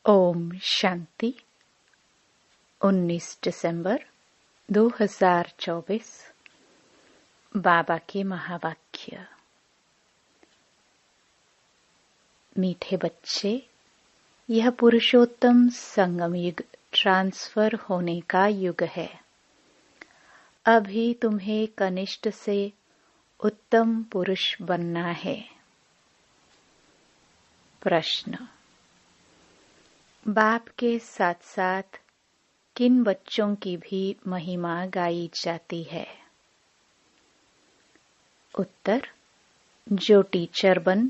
ओम शांति। 19 दिसंबर 2024। बाबा के महावाक्य। मीठे बच्चे, यह पुरुषोत्तम संगम युग ट्रांसफर होने का युग है। अभी तुम्हें कनिष्ठ से उत्तम पुरुष बनना है। प्रश्न। बाप के साथ साथ किन बच्चों की भी महिमा गाई जाती है? उत्तर। जो टीचर बन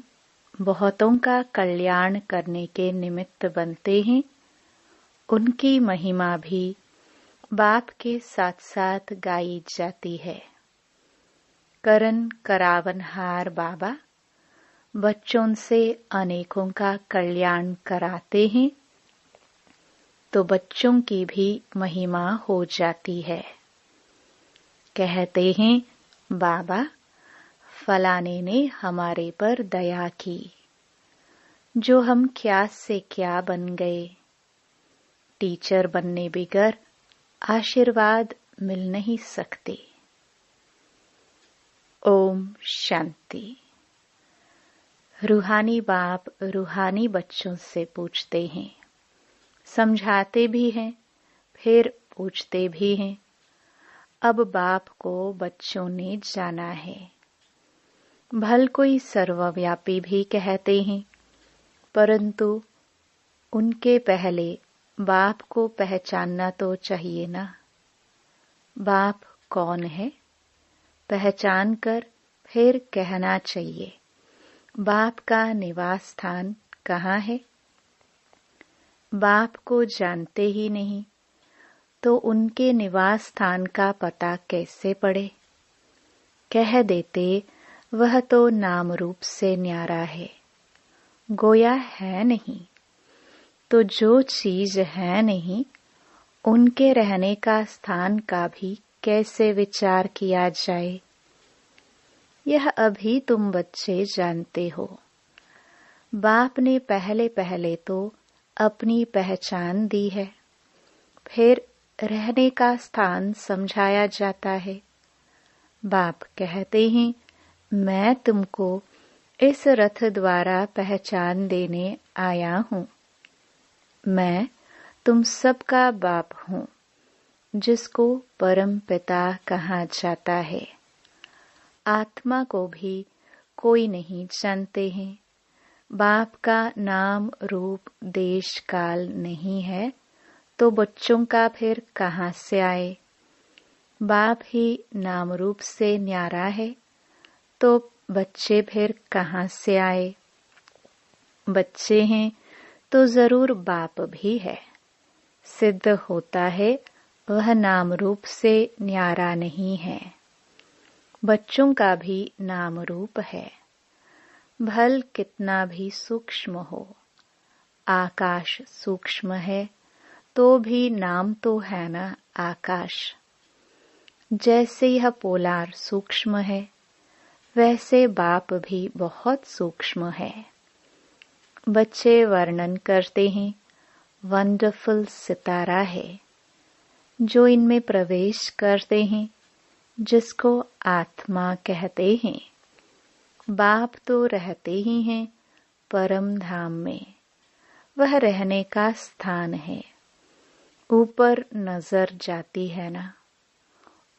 बहुतों का कल्याण करने के निमित्त बनते हैं, उनकी महिमा भी बाप के साथ साथ गाई जाती है। करन करावनहार बाबा बच्चों से अनेकों का कल्याण कराते हैं, तो बच्चों की भी महिमा हो जाती है। कहते हैं, बाबा फलाने ने हमारे पर दया की, जो हम क्या से क्या बन गए। टीचर बनने बगैर आशीर्वाद मिल नहीं सकते। ओम शांति। रूहानी बाप रूहानी बच्चों से पूछते हैं, समझाते भी हैं, फिर पूछते भी हैं। अब बाप को बच्चों ने जाना है। भल कोई सर्वव्यापी भी कहते हैं, परंतु उनके पहले बाप को पहचानना तो चाहिए ना। बाप कौन है, पहचान कर फिर कहना चाहिए, बाप का निवास स्थान कहाँ है। बाप को जानते ही नहीं, तो उनके निवास स्थान का पता कैसे पड़े। कह देते वह तो नाम रूप से न्यारा है, गोया है नहीं। तो जो चीज है नहीं, उनके रहने का स्थान का भी कैसे विचार किया जाए। यह अभी तुम बच्चे जानते हो। बाप ने पहले पहले तो अपनी पहचान दी है, फिर रहने का स्थान समझाया जाता है। बाप कहते हैं, मैं तुमको इस रथ द्वारा पहचान देने आया हूँ। मैं तुम सबका बाप हूँ, जिसको परम पिता कहा जाता है। आत्मा को भी कोई नहीं जानते हैं। बाप का नाम रूप देश काल नहीं है, तो बच्चों का फिर कहाँ से आए। बाप ही नाम रूप से न्यारा है, तो बच्चे फिर कहाँ से आए। बच्चे हैं तो जरूर बाप भी है। सिद्ध होता है वह नाम रूप से न्यारा नहीं है। बच्चों का भी नाम रूप है, भल कितना भी सूक्ष्म हो। आकाश सूक्ष्म है, तो भी नाम तो है ना आकाश। जैसे यह पोलार सूक्ष्म है, वैसे बाप भी बहुत सूक्ष्म है। बच्चे वर्णन करते हैं, वंडरफुल सितारा है, जो इनमें प्रवेश करते हैं, जिसको आत्मा कहते हैं। बाप तो रहते ही हैं परम धाम में, वह रहने का स्थान है। ऊपर नजर जाती है ना,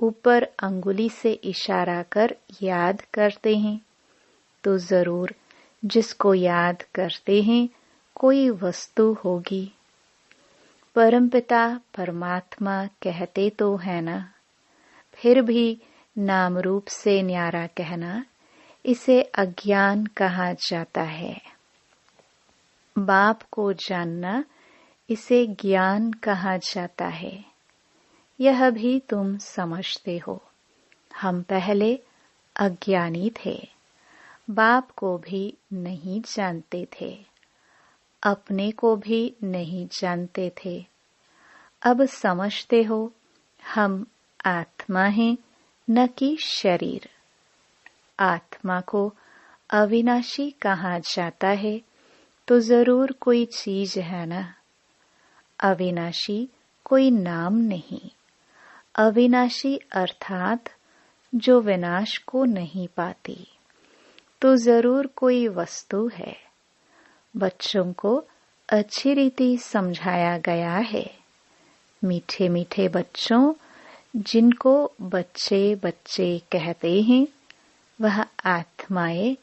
ऊपर अंगुली से इशारा कर याद करते हैं, तो जरूर जिसको याद करते हैं कोई वस्तु होगी। परमपिता परमात्मा कहते तो है ना, फिर भी नाम रूप से न्यारा कहना, इसे अज्ञान कहा जाता है। बाप को जानना, इसे ज्ञान कहा जाता है। यह भी तुम समझते हो। हम पहले अज्ञानी थे, बाप को भी नहीं जानते थे, अपने को भी नहीं जानते थे। अब समझते हो हम आत्मा हैं, न कि शरीर। आत्मा को अविनाशी कहा जाता है, तो जरूर कोई चीज है ना, अविनाशी कोई नाम नहीं। अविनाशी अर्थात जो विनाश को नहीं पाती, तो जरूर कोई वस्तु है। बच्चों को अच्छी रीति समझाया गया है। मीठे मीठे बच्चों, जिनको बच्चे बच्चे कहते हैं, वह आत्माएं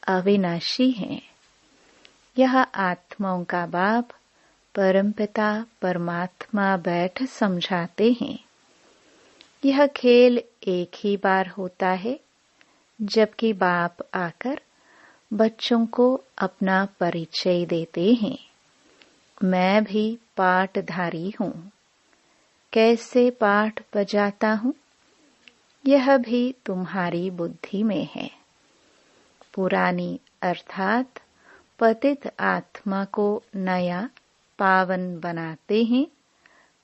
अविनाशी हैं। यह आत्माओं का बाप परमपिता परमात्मा बैठ समझाते हैं। यह खेल एक ही बार होता है, जबकि बाप आकर बच्चों को अपना परिचय देते हैं। मैं भी पाठधारी हूँ। कैसे पाठ बजाता हूँ, यह भी तुम्हारी बुद्धि में है। पुरानी अर्थात पतित आत्मा को नया पावन बनाते हैं,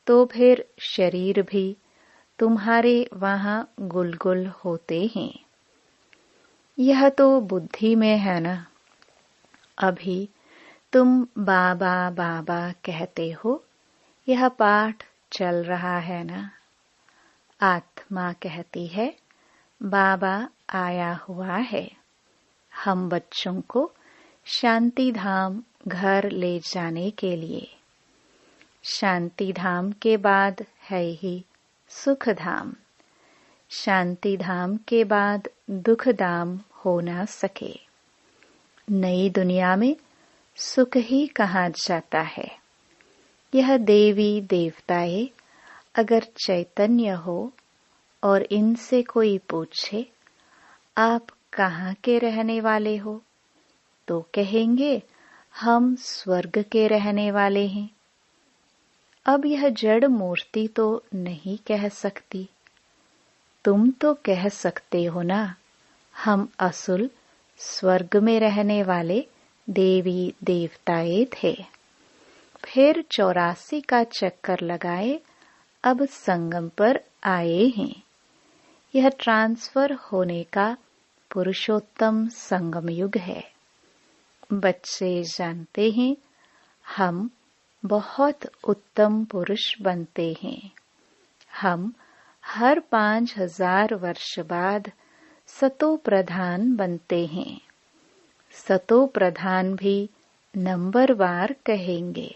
तो फिर शरीर भी तुम्हारे वहां गुलगुल होते हैं। यह तो बुद्धि में है ना। अभी तुम बाबा बाबा कहते हो, यह पाठ चल रहा है ना। आत्मा कहती है, बाबा आया हुआ है। हम बच्चों को शांति धाम घर ले जाने के लिए। शांति धाम के बाद है ही सुख धाम। शांति धाम के बाद दुख धाम हो ना सके। नई दुनिया में सुख ही कहा जाता है। यह देवी देवताएं अगर चैतन्य हो और इनसे कोई पूछे, आप कहाँ के रहने वाले हो, तो कहेंगे हम स्वर्ग के रहने वाले हैं। अब यह जड़ मूर्ति तो नहीं कह सकती। तुम तो कह सकते हो ना, हम असुल स्वर्ग में रहने वाले देवी देवताएं थे। फिर 84 का चक्कर लगाए, अब संगम पर आए हैं। यह ट्रांसफर होने का पुरुषोत्तम संगम युग है। बच्चे जानते हैं, हम बहुत उत्तम पुरुष बनते हैं। हम हर 5000 वर्ष बाद सतो प्रधान बनते हैं। सतो प्रधान भी नंबरवार कहेंगे।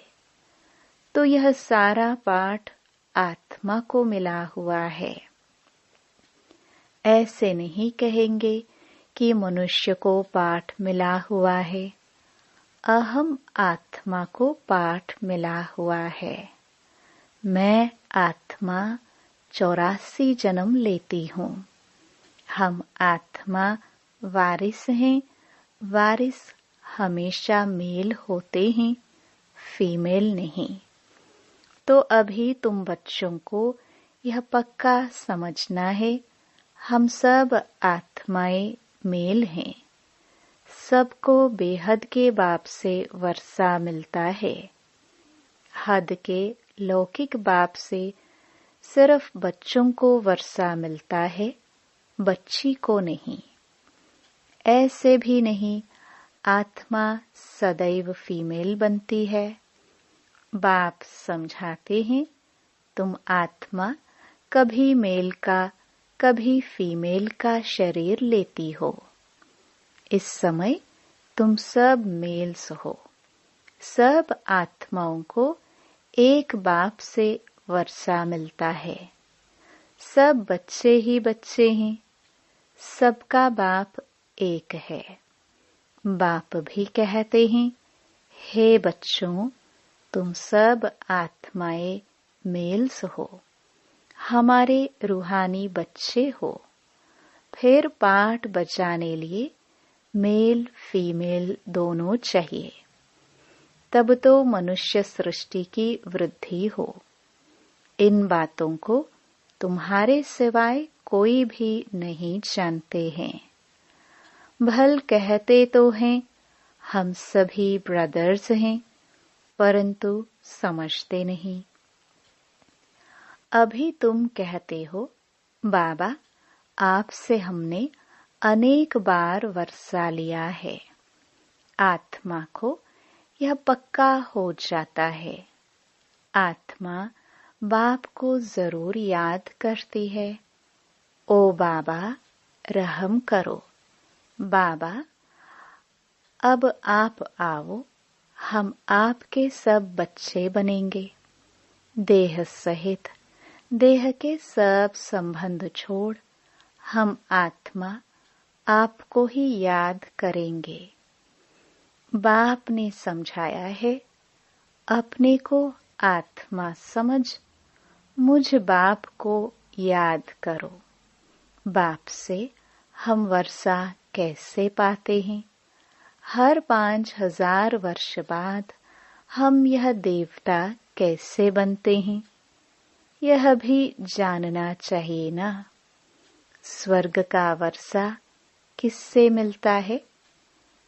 तो यह सारा पाठ आत्मा को मिला हुआ है। ऐसे नहीं कहेंगे कि मनुष्य को पाठ मिला हुआ है। अहम आत्मा को पाठ मिला हुआ है। मैं आत्मा 84 जन्म लेती हूँ। हम आत्मा वारिस हैं। वारिस हमेशा मेल होते हैं, फीमेल नहीं। तो अभी तुम बच्चों को यह पक्का समझना है, हम सब आत्माएं मेल हैं। सबको बेहद के बाप से वर्षा मिलता है। हद के लौकिक बाप से सिर्फ बच्चों को वर्षा मिलता है, बच्ची को नहीं। ऐसे भी नहीं आत्मा सदैव फीमेल बनती है। बाप समझाते हैं, तुम आत्मा कभी मेल का कभी फीमेल का शरीर लेती हो। इस समय तुम सब मेल्स हो। सब आत्माओं को एक बाप से वर्षा मिलता है। सब बच्चे ही बच्चे हैं। सबका बाप एक है। बाप भी कहते हैं, हे बच्चों, तुम सब आत्माएं मेल्स हो, हमारे रूहानी बच्चे हो। फिर पाठ बजाने लिए मेल फीमेल दोनों चाहिए, तब तो मनुष्य सृष्टि की वृद्धि हो। इन बातों को तुम्हारे सिवाय कोई भी नहीं जानते हैं। भल कहते तो हैं हम सभी ब्रदर्स हैं, परंतु समझते नहीं। अभी तुम कहते हो, बाबा आपसे हमने अनेक बार वर्षा लिया है। आत्मा को यह पक्का हो जाता है। आत्मा बाप को जरूर याद करती है। ओ बाबा, रहम करो। बाबा, अब आप आओ, हम आपके सब बच्चे बनेंगे। देह सहित देह के सब संबंध छोड़ हम आत्मा आपको ही याद करेंगे। बाप ने समझाया है, अपने को आत्मा समझ मुझ बाप को याद करो। बाप से हम वर्षा कैसे पाते हैं? हर 5000 वर्ष बाद हम यह देवता कैसे बनते हैं? यह भी जानना चाहिए ना। स्वर्ग का वर्षा किससे मिलता है,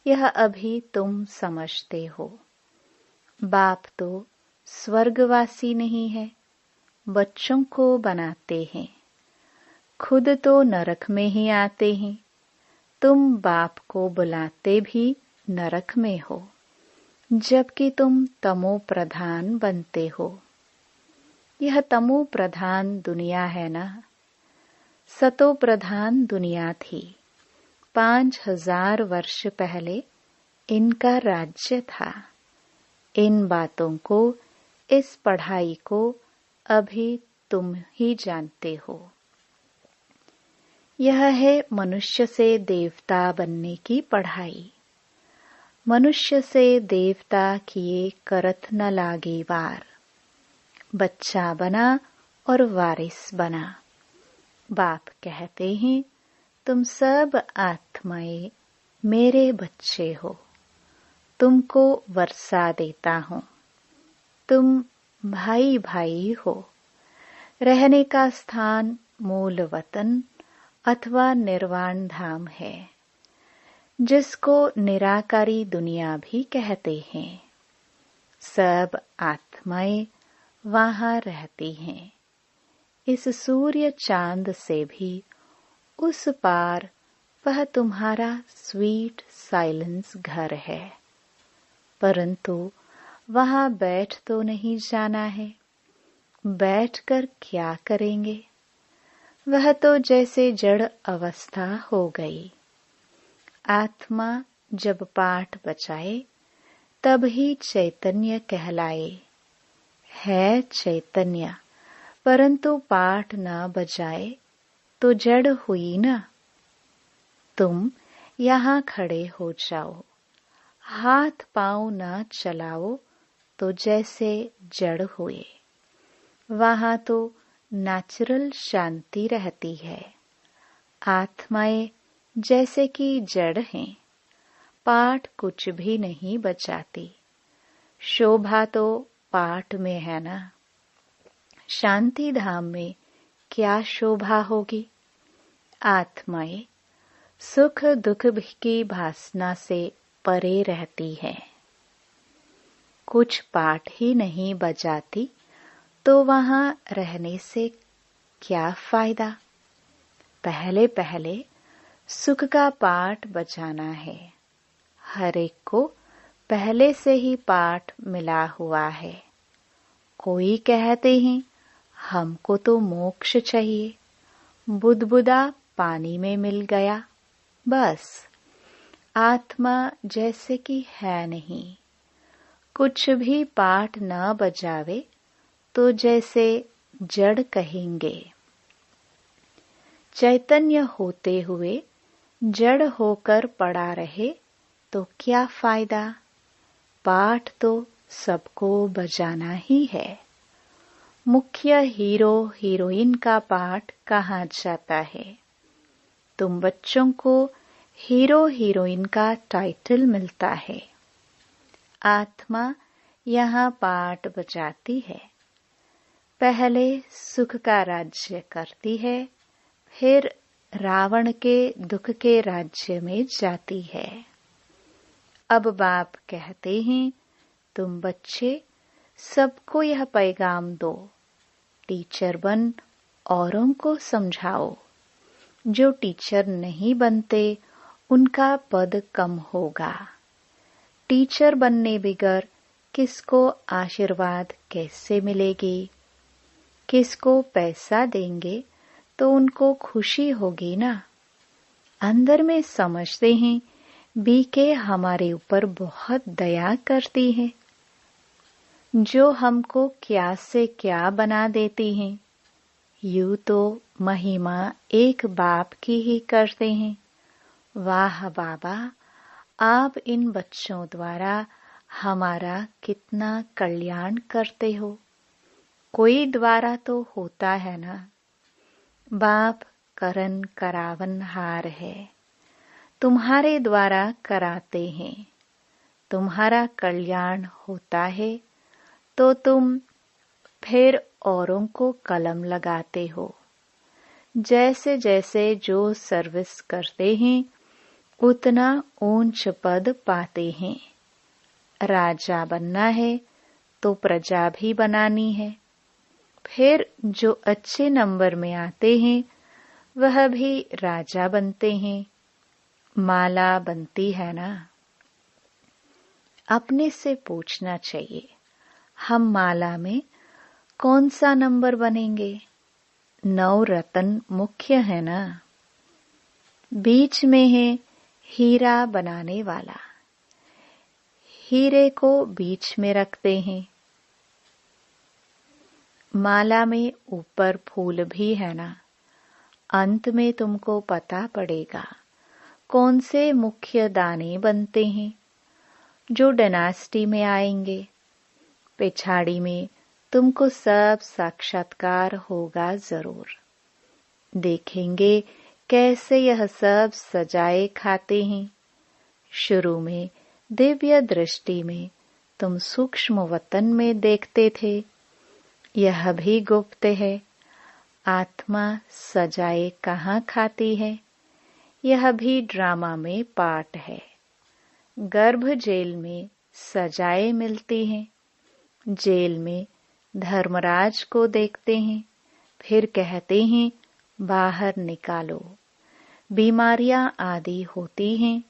यह अभी तुम समझते हो। बाप तो स्वर्गवासी नहीं है, बच्चों को बनाते हैं। खुद तो नरक में ही आते हैं। तुम बाप को बुलाते भी नरक में हो, जबकि तुम तमो प्रधान बनते हो। यह तमो प्रधान दुनिया है ना। सतो प्रधान दुनिया थी। 5000 वर्ष पहले इनका राज्य था। इन बातों को, इस पढ़ाई को अभी तुम ही जानते हो। यह है मनुष्य से देवता बनने की पढ़ाई। मनुष्य से देवता किए करत न लागे वार। बच्चा बना और वारिस बना। बाप कहते हैं, तुम सब आत्माएं मेरे बच्चे हो। तुमको वर्षा देता हूँ। तुम भाई भाई हो। रहने का स्थान मूल वतन अथवा निर्वाण धाम है, जिसको निराकारी दुनिया भी कहते हैं। सब आत्माएं वहां रहती हैं। इस सूर्य चांद से भी उस पार वह तुम्हारा स्वीट साइलेंस घर है। परंतु वहां बैठ तो नहीं जाना है। बैठकर क्या करेंगे? वह तो जैसे जड़ अवस्था हो गई। आत्मा जब पाठ बचाए तब ही चैतन्य कहलाए। है चैतन्य, परंतु पाठ न बजाए तो जड़ हुई ना। तुम यहाँ खड़े हो जाओ, हाथ पांव न चलाओ तो जैसे जड़ हुए। वहां तो नेचुरल शांति रहती है। आत्माएं जैसे कि जड़ हैं। पाठ कुछ भी नहीं बचाती। शोभा तो पाठ में है ना। शांति धाम में क्या शोभा होगी? आत्माएं सुख दुख की भासना से परे रहती है। कुछ पाठ ही नहीं बजाती तो वहां रहने से क्या फायदा? पहले पहले सुख का पाठ बजाना है। हर एक को पहले से ही पाठ मिला हुआ है। कोई कहते हैं, हमको तो मोक्ष चाहिए। बुदबुदा पानी में मिल गया, बस। आत्मा जैसे कि है नहीं। कुछ भी पाठ न बजावे तो जैसे जड़ कहेंगे। चैतन्य होते हुए जड़ होकर पड़ा रहे तो क्या फायदा? पाठ तो सबको बजाना ही है। मुख्य हीरो हीरोइन का पाठ कहाँ जाता है? तुम बच्चों को हीरो हीरोइन का टाइटल मिलता है। आत्मा यहाँ पाठ बजाती है। पहले सुख का राज्य करती है, फिर रावण के दुख के राज्य में जाती है। अब बाप कहते हैं, तुम बच्चे सबको यह पैगाम दो। टीचर बन औरों को समझाओ। जो टीचर नहीं बनते उनका पद कम होगा। टीचर बनने बगैर किसको आशीर्वाद कैसे मिलेगी, किसको पैसा देंगे तो उनको खुशी होगी ना। अंदर में समझते हैं बीके हमारे ऊपर बहुत दया करती है, जो हमको क्या से क्या बना देती हैं। यूं तो महिमा एक बाप की ही करते हैं। वाह बाबा, आप इन बच्चों द्वारा हमारा कितना कल्याण करते हो। कोई द्वारा तो होता है ना। बाप करन करावन हार है, तुम्हारे द्वारा कराते हैं। तुम्हारा कल्याण होता है तो तुम फिर औरों को कलम लगाते हो। जैसे जैसे जो सर्विस करते हैं उतना ऊंच पद पाते हैं। राजा बनना है तो प्रजा भी बनानी है। फिर जो अच्छे नंबर में आते हैं वह भी राजा बनते हैं। माला बनती है ना। अपने से पूछना चाहिए, हम माला में कौन सा नंबर बनेंगे? 9 रतन मुख्य है ना। बीच में है हीरा बनाने वाला। हीरे को बीच में रखते हैं। माला में ऊपर फूल भी है ना। अंत में तुमको पता पड़ेगा कौन से मुख्य दाने बनते हैं, जो डायनास्टी में आएंगे। पिछाड़ी में तुमको सब साक्षात्कार होगा जरूर। देखेंगे कैसे यह सब सजाए खाते हैं। शुरू में दिव्य दृष्टि में तुम सूक्ष्म वतन में देखते थे, यह भी गुप्त है। आत्मा सजाए कहाँ खाती है, यह भी ड्रामा में पार्ट है। गर्भ जेल में सजाए मिलती हैं। जेल में धर्मराज को देखते हैं, फिर कहते हैं बाहर निकालो। बीमारियां आदि होती हैं,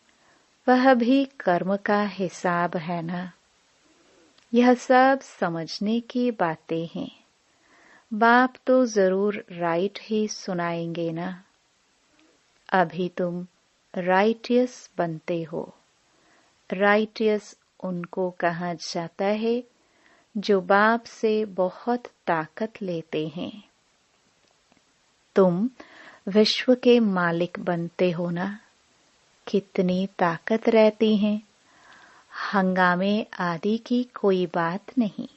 वह भी कर्म का हिसाब है ना। यह सब समझने की बातें हैं। बाप तो जरूर राइट ही सुनाएंगे ना। अभी तुम राइटियस बनते हो। राइटियस उनको कहा जाता है जो बाप से बहुत ताकत लेते हैं। तुम विश्व के मालिक बनते हो ना। कितनी ताकत रहती है। हंगामे आदि की कोई बात नहीं।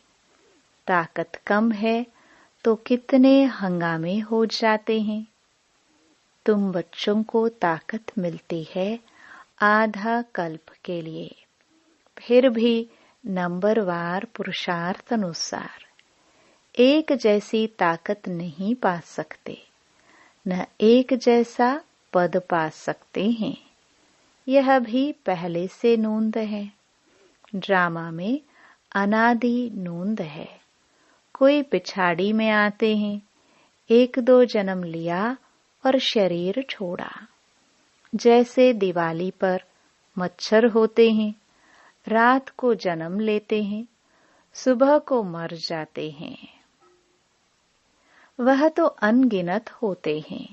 ताकत कम है तो कितने हंगामे हो जाते हैं। तुम बच्चों को ताकत मिलती है आधा कल्प के लिए, फिर भी नंबरवार पुरुषार्थ अनुसार एक जैसी ताकत नहीं पा सकते, न एक जैसा पद पा सकते हैं। यह भी पहले से नोंद है। ड्रामा में अनादि नोंद है। कोई पिछाड़ी में आते हैं, 1-2 जन्म लिया और शरीर छोड़ा। जैसे दिवाली पर मच्छर होते हैं, रात को जन्म लेते हैं, सुबह को मर जाते हैं। वह तो अनगिनत होते हैं।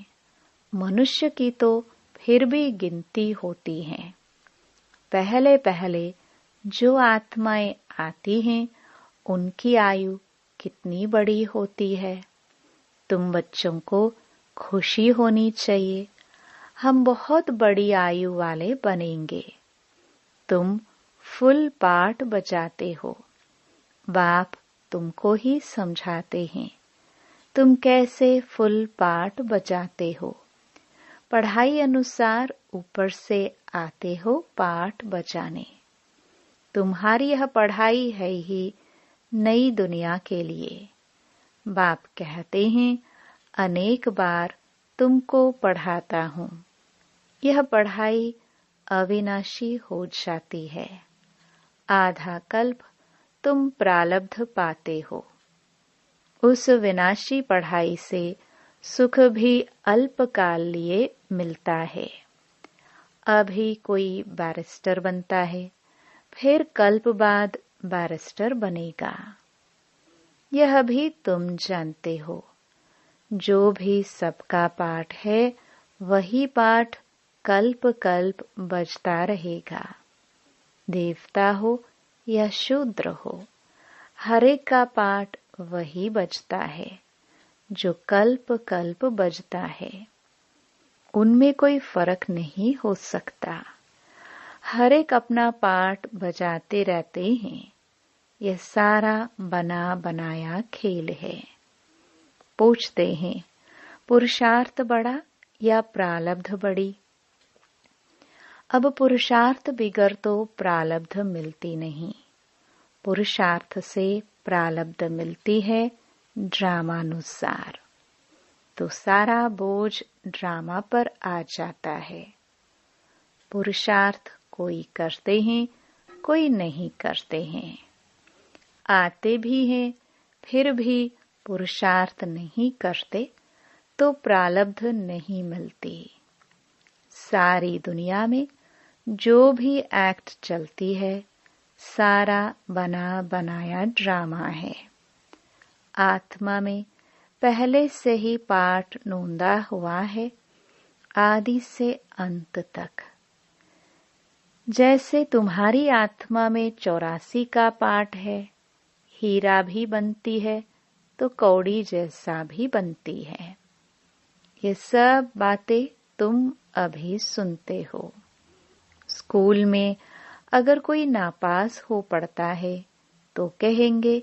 मनुष्य की तो फिर भी गिनती होती है। पहले पहले जो आत्माएं आती हैं उनकी आयु कितनी बड़ी होती है। तुम बच्चों को खुशी होनी चाहिए, हम बहुत बड़ी आयु वाले बनेंगे। तुम फुल पार्ट बजाते हो। बाप तुमको ही समझाते हैं तुम कैसे फुल पार्ट बजाते हो। पढ़ाई अनुसार ऊपर से आते हो पार्ट बजाने। तुम्हारी यह पढ़ाई है ही नई दुनिया के लिए। बाप कहते हैं अनेक बार तुमको पढ़ाता हूँ। यह पढ़ाई अविनाशी हो जाती है। आधा कल्प तुम प्रारब्ध पाते हो। उस विनाशी पढ़ाई से सुख भी अल्पकाल लिए मिलता है। अभी कोई बैरिस्टर बनता है, फिर कल्प बाद बैरिस्टर बनेगा। यह भी तुम जानते हो, जो भी सबका पाठ है वही पाठ कल्प कल्प बजता रहेगा। देवता हो या शूद्र हो, हर एक का पाठ वही बजता है जो कल्प कल्प बजता है। उनमें कोई फर्क नहीं हो सकता। हर एक अपना पाठ बजाते रहते हैं। यह सारा बना बनाया खेल है। पूछते हैं, पुरुषार्थ बड़ा या प्रारब्ध बड़ी? अब पुरुषार्थ बिगर तो प्रारब्ध मिलती नहीं। पुरुषार्थ से प्रारब्ध मिलती है ड्रामानुसार। तो सारा बोझ ड्रामा पर आ जाता है। पुरुषार्थ कोई करते हैं, कोई नहीं करते हैं। आते भी हैं, फिर भी पुरुषार्थ नहीं करते तो प्रारब्ध नहीं मिलती। सारी दुनिया में जो भी एक्ट चलती है, सारा बना बनाया ड्रामा है। आत्मा में पहले से ही पाठ नोंदा हुआ है, आदि से अंत तक। जैसे तुम्हारी आत्मा में 84 का पाठ है, हीरा भी बनती है तो कौड़ी जैसा भी बनती है। ये सब बातें तुम अभी सुनते हो। स्कूल में अगर कोई नापास हो पड़ता है तो कहेंगे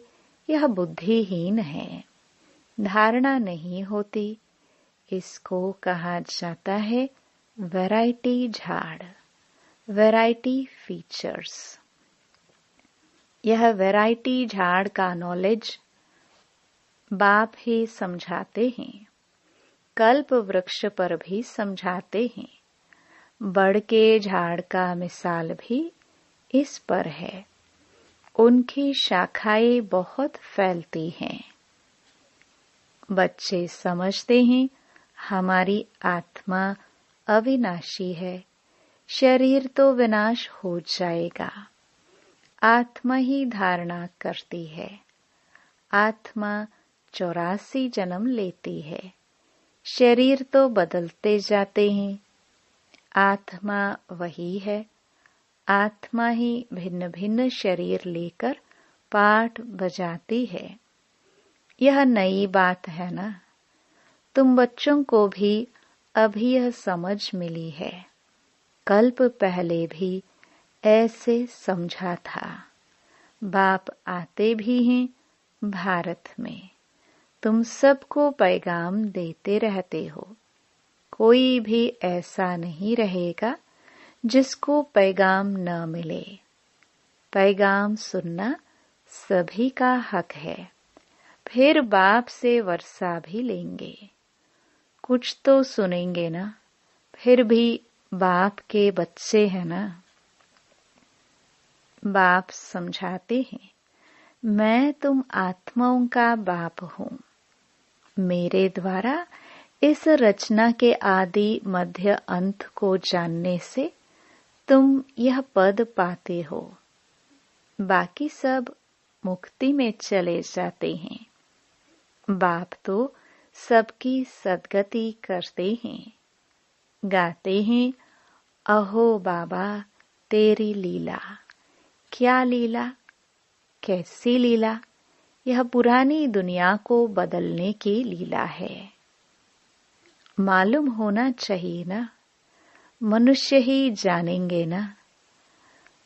यह बुद्धिहीन है, धारणा नहीं होती। इसको कहा जाता है वैरायटी झाड़, वैरायटी फीचर्स। यह वैरायटी झाड़ का नॉलेज बाप ही समझाते हैं। कल्प वृक्ष पर भी समझाते हैं। बड़ के झाड़ का मिसाल भी इस पर है। उनकी शाखाएं बहुत फैलती हैं। बच्चे समझते हैं हमारी आत्मा अविनाशी है, शरीर तो विनाश हो जाएगा। आत्मा ही धारणा करती है। आत्मा 84 जन्म लेती है, शरीर तो बदलते जाते हैं। आत्मा वही है। आत्मा ही भिन्न भिन्न शरीर लेकर पाठ बजाती है। यह नई बात है ना? तुम बच्चों को भी अभी यह समझ मिली है। कल्प पहले भी ऐसे समझा था। बाप आते भी हैं भारत में। तुम सबको पैगाम देते रहते हो। कोई भी ऐसा नहीं रहेगा जिसको पैगाम न मिले। पैगाम सुनना सभी का हक है। फिर बाप से वर्षा भी लेंगे। कुछ तो सुनेंगे ना, फिर भी बाप के बच्चे हैं ना। बाप समझाते हैं, मैं तुम आत्माओं का बाप हूँ। मेरे द्वारा इस रचना के आदि मध्य अंत को जानने से तुम यह पद पाते हो। बाकी सब मुक्ति में चले जाते हैं। बाप तो सबकी सद्गति करते हैं। गाते हैं, अहो बाबा तेरी लीला। क्या लीला, कैसी लीला? यह पुरानी दुनिया को बदलने की लीला है। मालूम होना चाहिए ना, मनुष्य ही जानेंगे ना।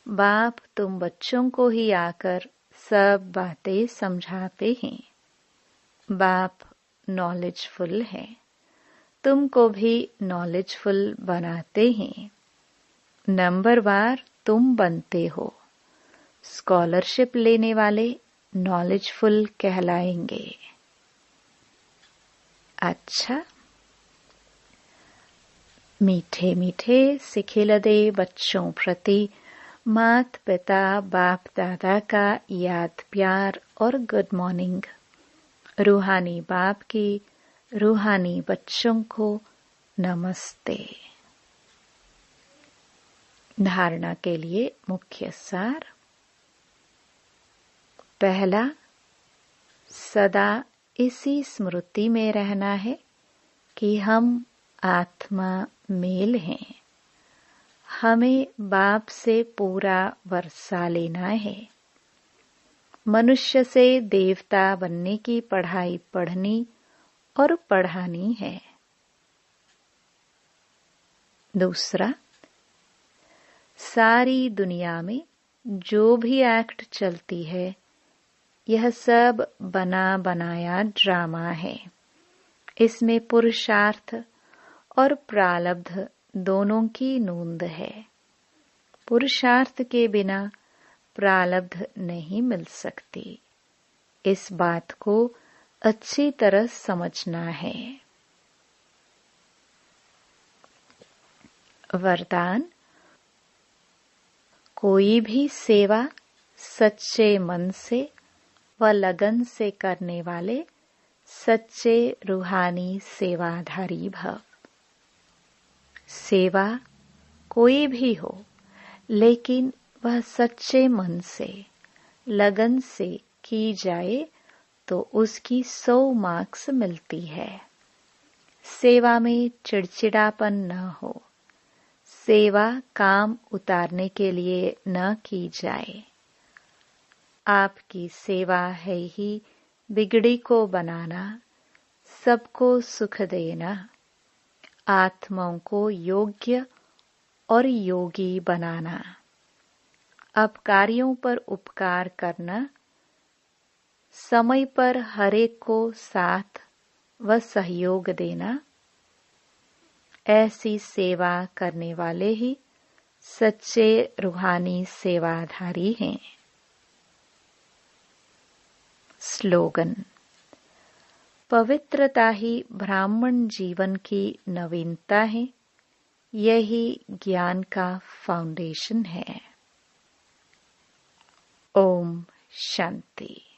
बाप तुम बच्चों को ही आकर सब बातें समझाते हैं। बाप नॉलेजफुल है, तुमको भी नॉलेजफुल बनाते हैं। नंबरवार तुम बनते हो। स्कॉलरशिप लेने वाले नॉलेजफुल कहलाएंगे। अच्छा, मीठे मीठे सिखिलदे बच्चों प्रति मात पिता बाप दादा का याद प्यार और गुड मॉर्निंग। रूहानी बाप की रूहानी बच्चों को नमस्ते। धारणा के लिए मुख्य सार। पहला, सदा इसी स्मृति में रहना है कि हम आत्मा मेल हैं। हमें बाप से पूरा वर्षा लेना है। मनुष्य से देवता बनने की पढ़ाई पढ़नी और पढ़ानी है। दूसरा, सारी दुनिया में जो भी एक्ट चलती है, यह सब बना बनाया ड्रामा है। इसमें पुरुषार्थ और प्रारब्ध दोनों की नोंद है। पुरुषार्थ के बिना प्रारब्ध नहीं मिल सकती। इस बात को अच्छी तरह समझना है। वरदान, कोई भी सेवा सच्चे मन से व लगन से करने वाले सच्चे रूहानी सेवाधारी भव। सेवा कोई भी हो, लेकिन वह सच्चे मन से लगन से की जाए तो उसकी 100 मार्क्स मिलती है। सेवा में चिड़चिड़ापन न हो। सेवा काम उतारने के लिए न की जाए। आपकी सेवा है ही बिगड़ी को बनाना, सबको सुख देना, आत्माओं को योग्य और योगी बनाना, अपकारियों पर उपकार करना, समय पर हरेक को साथ व सहयोग देना। ऐसी सेवा करने वाले ही सच्चे रूहानी सेवाधारी हैं। स्लोगन, पवित्रता ही ब्राह्मण जीवन की नवीनता है। यही ज्ञान का फाउंडेशन है। ओम शांति।